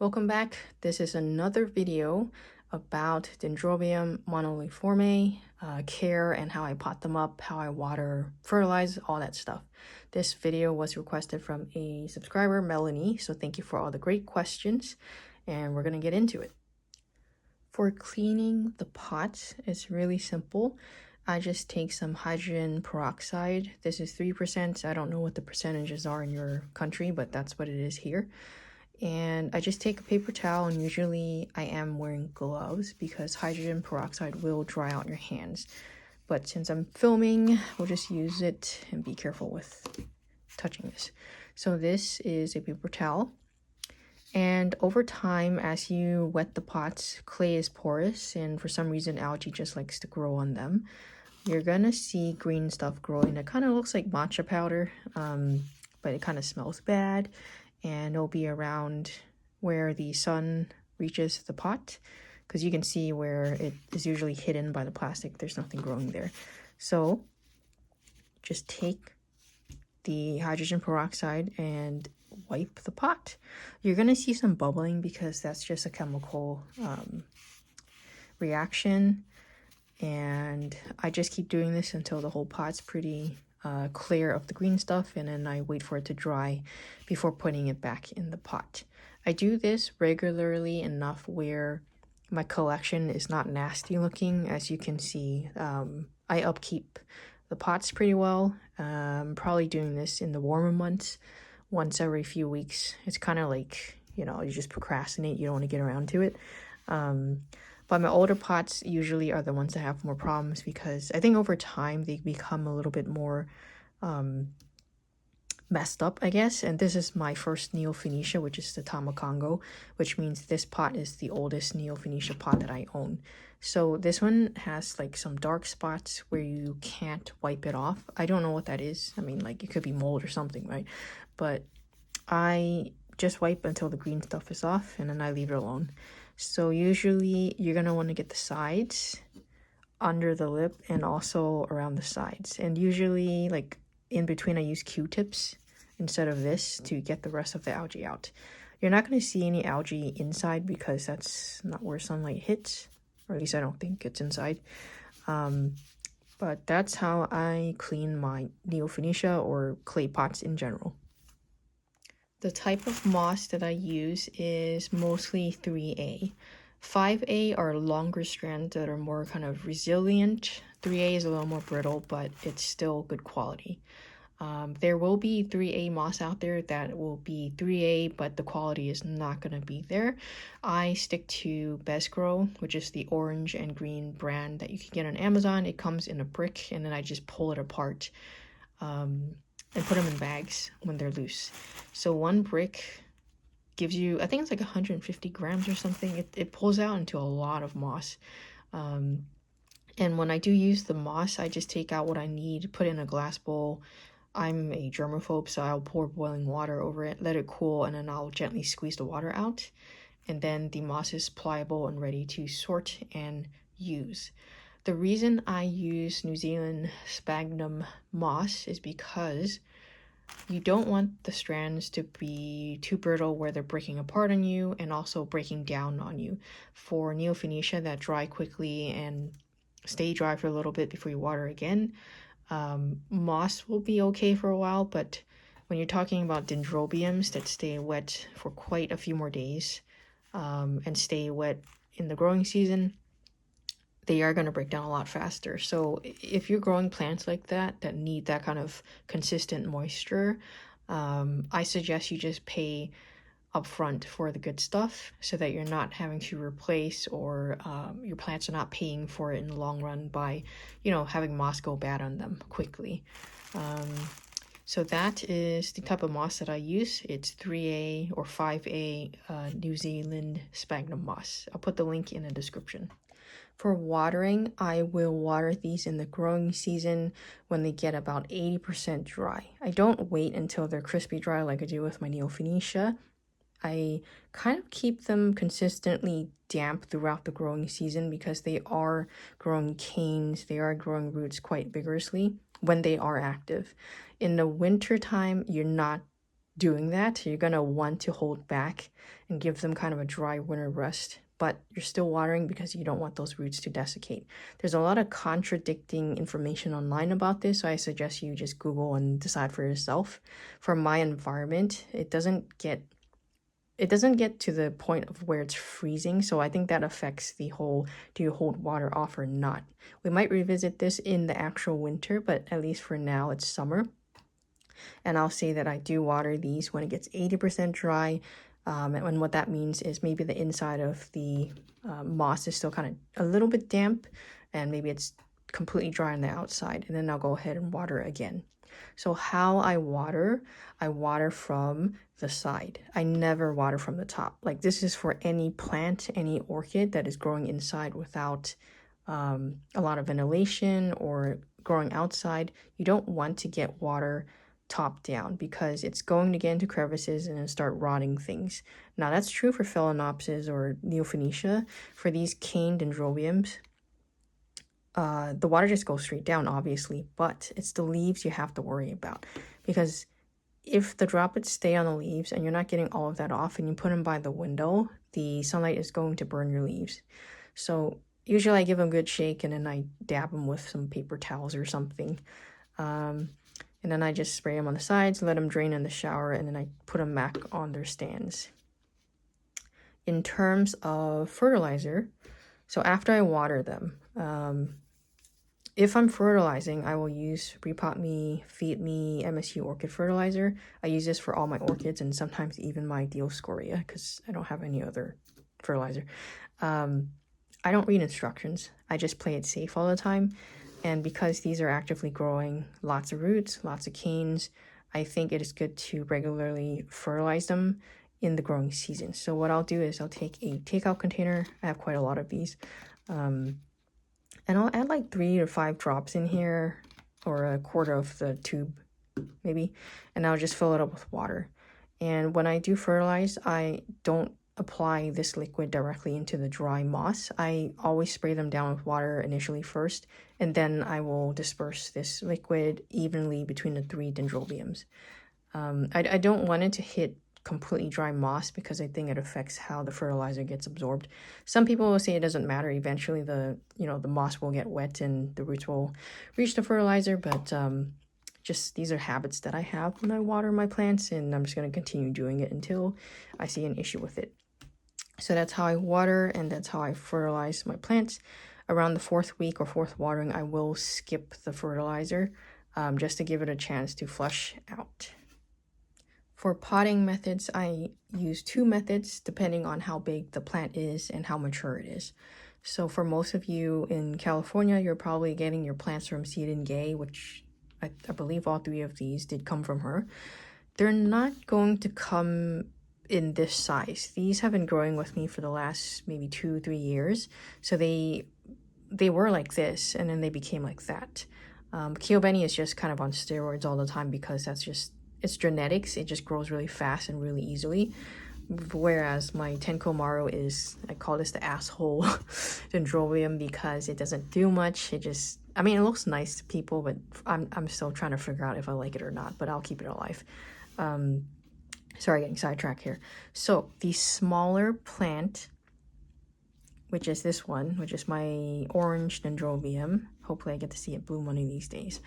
Welcome back. This is another video about Dendrobium moniliforme, care and how I pot them up, how I water, fertilize, all that stuff. This video was requested from a subscriber, Melanie, so thank you for all the great questions, and we're going to get into it. For cleaning the pots, it's really simple. I just take some hydrogen peroxide. This is 3%. I don't know what the percentages are in your country, but that's what it is here. And I just take a paper towel, and usually I am wearing gloves because hydrogen peroxide will dry out your hands. But since I'm filming, we'll just use it and be careful with touching this. So this is a paper towel. And over time, as you wet the pots, clay is porous, and for some reason algae just likes to grow on them. You're gonna see green stuff growing that kind of looks like matcha powder, but it kind of smells bad. And it'll be around where the sun reaches the pot, because you can see where it is usually hidden by the plastic. There's nothing growing there. So just take the hydrogen peroxide and wipe the pot. You're going to see some bubbling because that's just a chemical reaction. And I just keep doing this until the whole pot's pretty clear of the green stuff, and then I wait for it to dry before putting it back in the pot. I do this regularly enough where my collection is not nasty looking. As you can see, I upkeep the pots pretty well. I'm probably doing this in the warmer months once every few weeks. It's kind of like, you just procrastinate, you don't want to get around to it. But my older pots usually are the ones that have more problems because I think over time they become a little bit more messed up, I guess. And this is my first Neofinetia, which is the Tamakongo, which means this pot is the oldest Neofinetia pot that I own. So this one has like some dark spots where you can't wipe it off. I don't know what that is. I mean, like it could be mold or something, right? But I just wipe until the green stuff is off, and then I leave it alone. So usually you're going to want to get the sides, under the lip, and also around the sides. And usually like in between I use Q-tips instead of this to get the rest of the algae out. You're not going to see any algae inside because that's not where sunlight hits, or at least I don't think it's inside. But that's how I clean my Neofinetia or clay pots in general. The type of moss that I use is mostly 3A. 5A are longer strands that are more kind of resilient. 3A is a little more brittle, but it's still good quality. There will be 3A moss out there that will be 3A, but the quality is not going to be there. I stick to Best Grow, which is the orange and green brand that you can get on Amazon. It comes in a brick, and then I just pull it apart and put them in bags when they're loose. So one brick gives you, I think it's like 150 grams or something. It pulls out into a lot of moss. And when I do use the moss, I just take out what I need, put it in a glass bowl. I'm a germaphobe, so I'll pour boiling water over it, let it cool, and then I'll gently squeeze the water out. And then the moss is pliable and ready to sort and use. The reason I use New Zealand sphagnum moss is because you don't want the strands to be too brittle where they're breaking apart on you and also breaking down on you. For Neofinetia that dry quickly and stay dry for a little bit before you water again, moss will be okay for a while, but when you're talking about dendrobiums that stay wet for quite a few more days and stay wet in the growing season, they are going to break down a lot faster. So if you're growing plants like that need that kind of consistent moisture, I suggest you just pay upfront for the good stuff so that you're not having to replace, or your plants are not paying for it in the long run by, having moss go bad on them quickly. So that is the type of moss that I use. It's 3A or 5A New Zealand sphagnum moss. I'll put the link in the description. For watering, I will water these in the growing season when they get about 80% dry. I don't wait until they're crispy dry like I do with my Neofinetia. I kind of keep them consistently damp throughout the growing season because they are growing canes, they are growing roots quite vigorously when they are active. In the winter time, you're not doing that. You're going to want to hold back and give them kind of a dry winter rest, but you're still watering because you don't want those roots to desiccate. There's a lot of contradicting information online about this, so I suggest you just Google and decide for yourself. For my environment, it doesn't get to the point of where it's freezing, so I think that affects the whole, do you hold water off or not? We might revisit this in the actual winter, but at least for now it's summer. And I'll say that I do water these when it gets 80% dry. And what that means is maybe the inside of the moss is still kind of a little bit damp, and maybe it's completely dry on the outside. And then I'll go ahead and water again. So how I water from the side. I never water from the top. Like, this is for any plant, any orchid that is growing inside without a lot of ventilation or growing outside. You don't want to get water top down because it's going to get into crevices and then start rotting things. Now that's true for Phalaenopsis or Neofinetia. For these cane dendrobiums, the water just goes straight down, obviously, but it's the leaves you have to worry about, because if the droplets stay on the leaves and you're not getting all of that off and you put them by the window, the sunlight is going to burn your leaves. So usually I give them a good shake and then I dab them with some paper towels or something. And then I just spray them on the sides, let them drain in the shower, and then I put them back on their stands. In terms of fertilizer, so after I water them, if I'm fertilizing, I will use Repot Me, Feed Me, MSU Orchid Fertilizer. I use this for all my orchids and sometimes even my Dioscorea because I don't have any other fertilizer. I don't read instructions. I just play it safe all the time. And because these are actively growing lots of roots, lots of canes, I think it is good to regularly fertilize them in the growing season. So what I'll do is I'll take a takeout container. I have quite a lot of these. And I'll add like 3 or 5 drops in here, or a quarter of the tube maybe. And I'll just fill it up with water. And when I do fertilize, I don't apply this liquid directly into the dry moss. I always spray them down with water initially first, and then I will disperse this liquid evenly between the 3 dendrobiums. I don't want it to hit completely dry moss because I think it affects how the fertilizer gets absorbed. Some people will say it doesn't matter. Eventually the moss will get wet and the roots will reach the fertilizer, but just these are habits that I have when I water my plants, and I'm just going to continue doing it until I see an issue with it. So that's how I water, and that's how I fertilize my plants. Around the 4th week or 4th watering, I will skip the fertilizer just to give it a chance to flush out. For potting methods, I use 2 methods depending on how big the plant is and how mature it is. So for most of you in California, you're probably getting your plants from Seed and Gay, which I believe all 3 of these did come from her. They're not going to come in this size. These have been growing with me for the last maybe 2-3 years. So they were like this, and then they became like that. Kyobeni is just kind of on steroids all the time because that's just, it's genetics. It just grows really fast and really easily. Whereas my Tenkomaru is, I call this the asshole Dendrobium because it doesn't do much. It just, I mean, it looks nice to people, but I'm still trying to figure out if I like it or not, but I'll keep it alive. Sorry, getting sidetracked here. So the smaller plant, which is this one, which is my orange Dendrobium. Hopefully I get to see it bloom one of these days.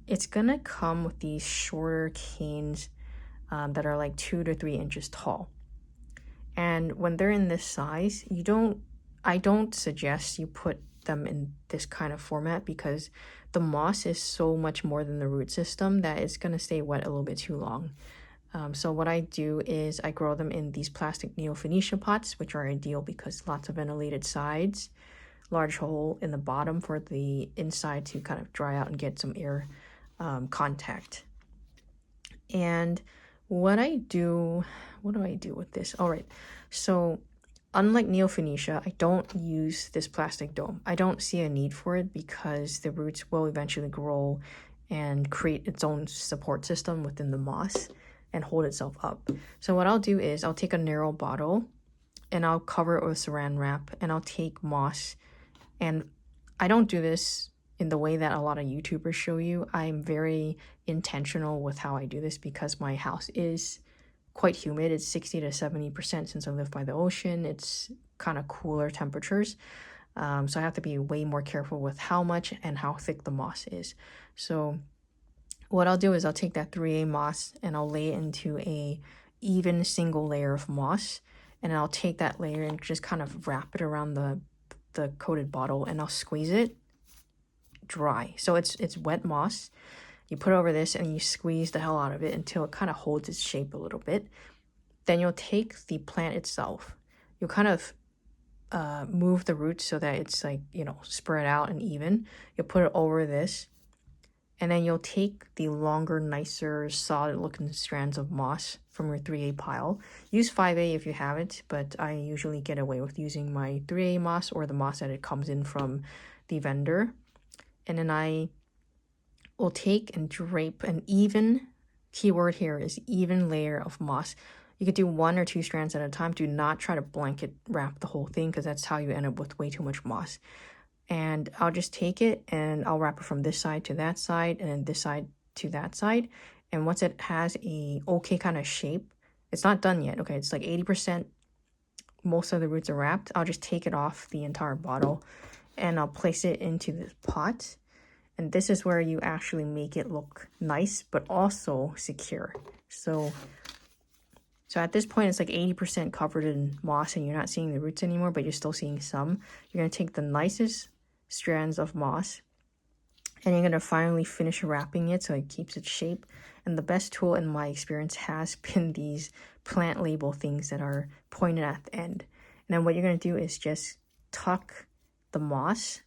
It's gonna come with these shorter canes that are like 2 to 3 inches tall. And when they're in this size, I don't suggest you put them in this kind of format because the moss is so much more than the root system that it's gonna stay wet a little bit too long. So what I do is I grow them in these plastic Neofinetia pots, which are ideal because lots of ventilated sides, large hole in the bottom for the inside to kind of dry out and get some air contact. And what do I do with this? All right, so unlike Neofinetia, I don't use this plastic dome. I don't see a need for it because the roots will eventually grow and create its own support system within the moss and hold itself up. So what I'll do is I'll take a narrow bottle and I'll cover it with saran wrap, and I'll take moss, and I don't do this in the way that a lot of YouTubers show you. I'm very intentional with how I do this because my house is quite humid. It's 60 to 70% since I live by the ocean. It's kind of cooler temperatures. So I have to be way more careful with how much and how thick the moss is. So what I'll do is I'll take that 3A moss and I'll lay it into a even single layer of moss, and I'll take that layer and just kind of wrap it around the coated bottle, and I'll squeeze it dry. So it's wet moss. You put it over this and you squeeze the hell out of it until it kind of holds its shape a little bit. Then you'll take the plant itself. You'll kind of move the roots so that it's like, you know, spread out and even. You'll put it over this, and then you'll take the longer, nicer, solid looking strands of moss from your 3A pile. Use 5A if you have it, but I usually get away with using my 3A moss or the moss that it comes in from the vendor. And then I will take and drape an even, keyword here is even, layer of moss. You could do 1 or 2 strands at a time. Do not try to blanket wrap the whole thing, because that's how you end up with way too much moss. And I'll just take it and I'll wrap it from this side to that side and then this side to that side. And once it has a okay kind of shape, it's not done yet. Okay, it's like 80%. Most of the roots are wrapped. I'll just take it off the entire bottle and I'll place it into this pot. And this is where you actually make it look nice, but also secure. So at this point, it's like 80% covered in moss and you're not seeing the roots anymore, but you're still seeing some. You're going to take the nicest strands of moss and you're going to finally finish wrapping it so it keeps its shape. And the best tool in my experience has been these plant label things that are pointed at the end. And then what you're going to do is just tuck the moss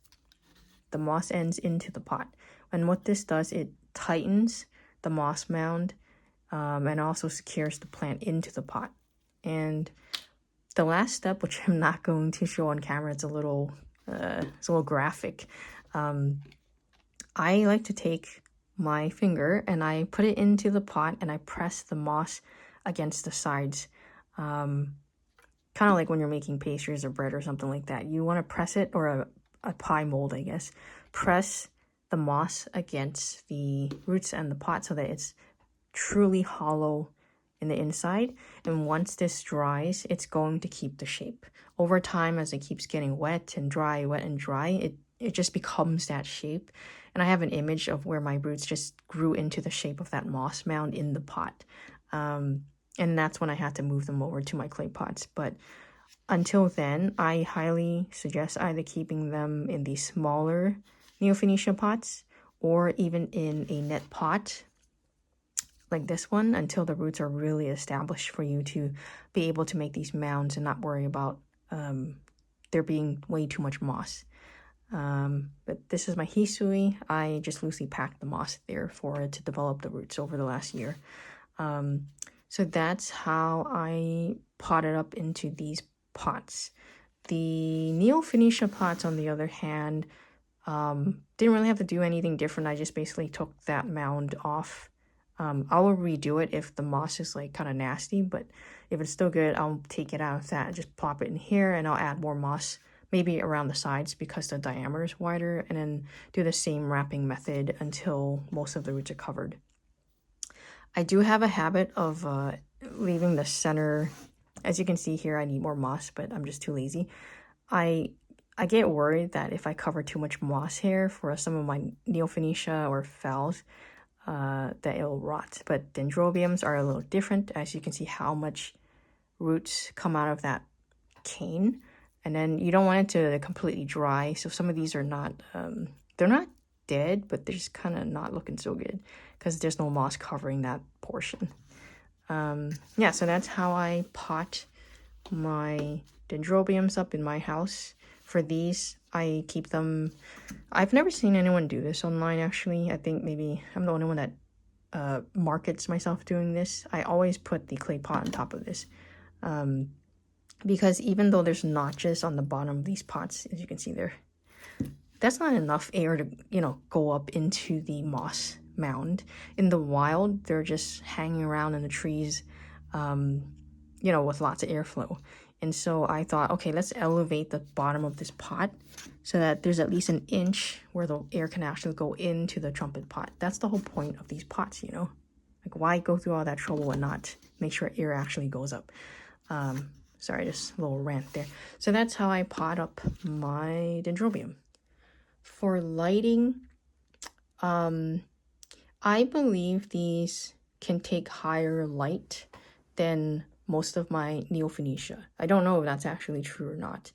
ends into the pot. And what this does, it tightens the moss mound and also secures the plant into the pot. And the last step, which I'm not going to show on camera, it's a little graphic. I like to take my finger and I put it into the pot and I press the moss against the sides. Kind of like when you're making pastries or bread or something like that. You want to press it, or a pie mold, I guess. Press the moss against the roots and the pot so that it's truly hollow in the inside. And once this dries, it's going to keep the shape. Over time, as it keeps getting wet and dry, it just becomes that shape. And I have an image of where my roots just grew into the shape of that moss mound in the pot. And that's when I had to move them over to my clay pots. But until then, I highly suggest either keeping them in the smaller Neofinetia pots or even in a net pot like this one until the roots are really established for you to be able to make these mounds and not worry about there being way too much moss. But this is my hisui. I just loosely packed the moss there for it to develop the roots over the last year. So that's how I potted up into these pots. The Neofinetia pots, on the other hand, didn't really have to do anything different. I just basically took that mound off. I will redo it if the moss is like kind of nasty, but if it's still good, I'll take it out of that and just plop it in here, and I'll add more moss, maybe around the sides because the diameter is wider, and then do the same wrapping method until most of the roots are covered. I do have a habit of leaving the center. As you can see here, I need more moss, but I'm just too lazy. I get worried that if I cover too much moss here for some of my Neofinetia or phals, that it'll rot. But dendrobiums are a little different. As you can see how much roots come out of that cane. And then you don't want it to completely dry. So some of these are not, they're not dead, but they're just kind of not looking so good because there's no moss covering that portion. Yeah, so that's how I pot my dendrobiums up in my house. For these, I keep them, I've never seen anyone do this online actually. I think maybe I'm the only one that markets myself doing this. I always put the clay pot on top of this. Because even though there's notches on the bottom of these pots, as you can see there, that's not enough air to, go up into the moss mound. In the wild, they're just hanging around in the trees, with lots of airflow. And so I thought, okay, let's elevate the bottom of this pot so that there's at least an inch where the air can actually go into the trumpet pot. That's the whole point of these pots, like Like, why go through all that trouble and not make sure air actually goes up? Sorry, just a little rant there. So that's how I pot up my dendrobium. For lighting, I believe these can take higher light than most of my Neofinetia. I don't know if that's actually true or not,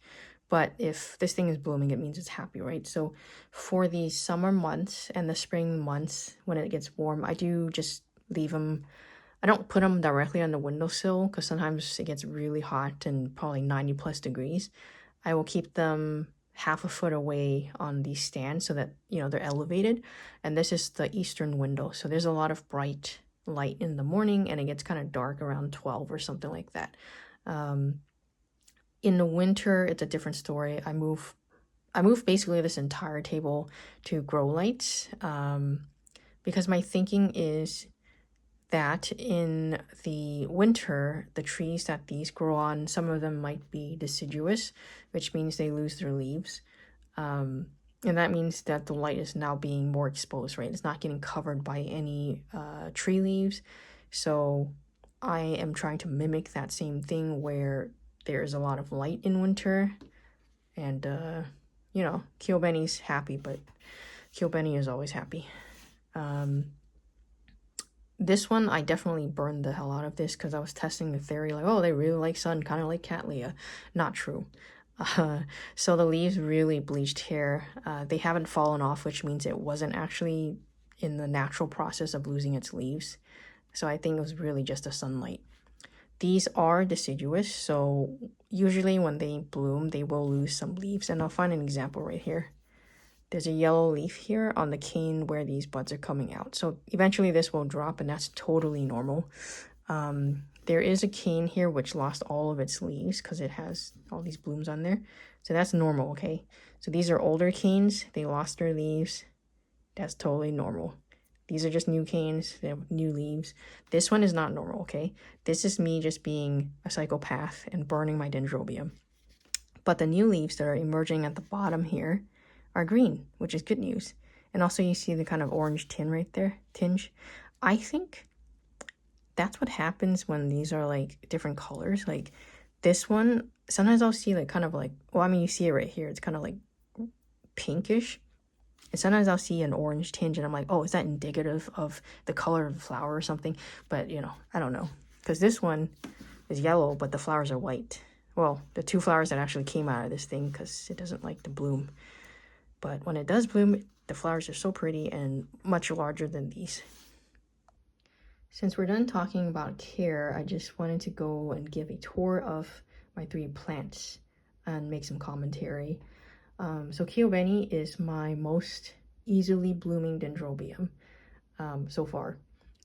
but if this thing is blooming, it means it's happy, right? So for the summer months and the spring months, when it gets warm, I do just leave them. I don't put them directly on the windowsill because sometimes it gets really hot and probably 90 plus degrees. I will keep them half a foot away on these stands so that, you know, they're elevated. And this is the eastern window. So there's a lot of bright light in the morning and it gets kind of dark around 12 or something like that. In the winter, it's a different story. I move basically this entire table to grow lights because my thinking is that in the winter, the trees that these grow on, some of them might be deciduous, which means they lose their leaves. And that means that the light is now being more exposed, right? It's not getting covered by any tree leaves. So I am trying to mimic that same thing where there is a lot of light in winter. And, you know, Kyobeni's happy, but Kyobeni is always happy. This one, I definitely burned the hell out of this because I was testing the theory like, oh, they really like sun, kind of like Cattleya. Not true. So the leaves really bleached here. They haven't fallen off, which means it wasn't actually in the natural process of losing its leaves. So I think it was really just the sunlight. These are deciduous, so usually when they bloom, they will lose some leaves. And I'll find an example right here. There's a yellow leaf here on the cane where these buds are coming out. So eventually this will drop and that's totally normal. There is a cane here which lost all of its leaves because it has all these blooms on there. So that's normal, okay? So these are older canes. They lost their leaves. That's totally normal. These are just new canes. They have new leaves. This one is not normal, okay? This is me just being a psychopath and burning my dendrobium. But the new leaves that are emerging at the bottom here are green, which is good news. And also you see the kind of orange tinge. I think that's what happens when these are like different colors. Like this one, sometimes I'll see like kind of like, well, I mean, you see it right here. It's kind of like pinkish. And sometimes I'll see an orange tinge and I'm like, oh, is that indicative of the color of the flower or something? But, you know, I don't know. Because this one is yellow, but the flowers are white. Well, the two flowers that actually came out of this thing because it doesn't like to bloom. But when it does bloom, the flowers are so pretty and much larger than these. Since we're done talking about care, I just wanted to go and give a tour of my 3 plants and make some commentary. So Kyobeni is my most easily blooming dendrobium so far.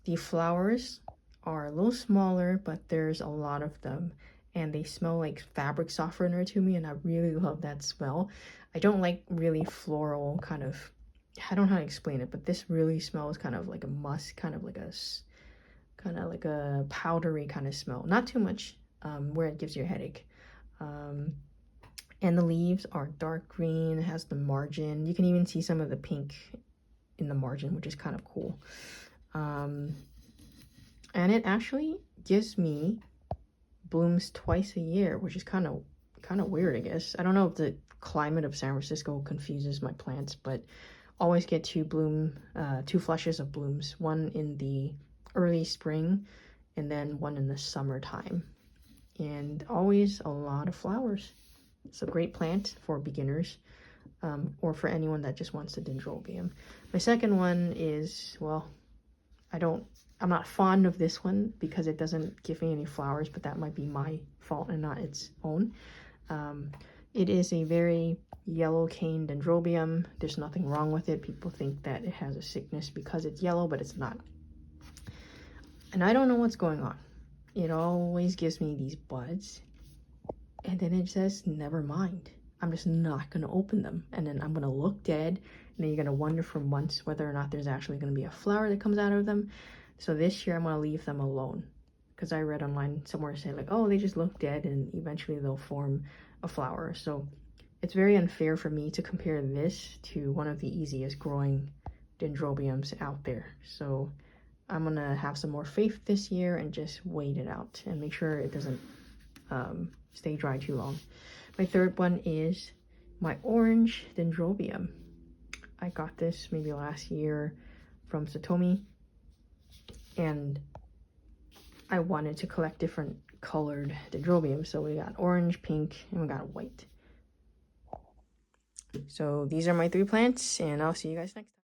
The flowers are a little smaller, but there's a lot of them. And they smell like fabric softener to me, and I really love that smell. I don't like really floral kind of, I don't know how to explain it, but this really smells kind of like a musk, kind of like a powdery kind of smell. Not too much where it gives you a headache. And the leaves are dark green, it has the margin. You can even see some of the pink in the margin, which is kind of cool. And it actually gives me blooms twice a year, which is kind of weird, I guess. I don't know if the climate of San Francisco confuses my plants, but always get 2 flushes of blooms, one in the early spring and then one in the summertime, and always a lot of flowers. It's a great plant for beginners or for anyone that just wants a dendrobium. My second one is, well, I'm not fond of this one because it doesn't give me any flowers, but that might be my fault and not its own. It is a very yellow cane dendrobium. There's nothing wrong with it. People think that it has a sickness because it's yellow, but it's not. And I don't know what's going on. It always gives me these buds, and then it says, never mind. I'm just not going to open them. And then I'm going to look dead, and then you're going to wonder for months whether or not there's actually going to be a flower that comes out of them. So this year I'm going to leave them alone, because I read online somewhere say like, oh, they just look dead and eventually they'll form a flower. So it's very unfair for me to compare this to one of the easiest growing dendrobiums out there. So I'm gonna have some more faith this year and just wait it out and make sure it doesn't stay dry too long. My third one is my orange Dendrobium. I got this maybe last year from Satomi, and I wanted to collect different colored Dendrobiums. So we got orange, pink, and we got white. So these are my 3 plants, and I'll see you guys next time.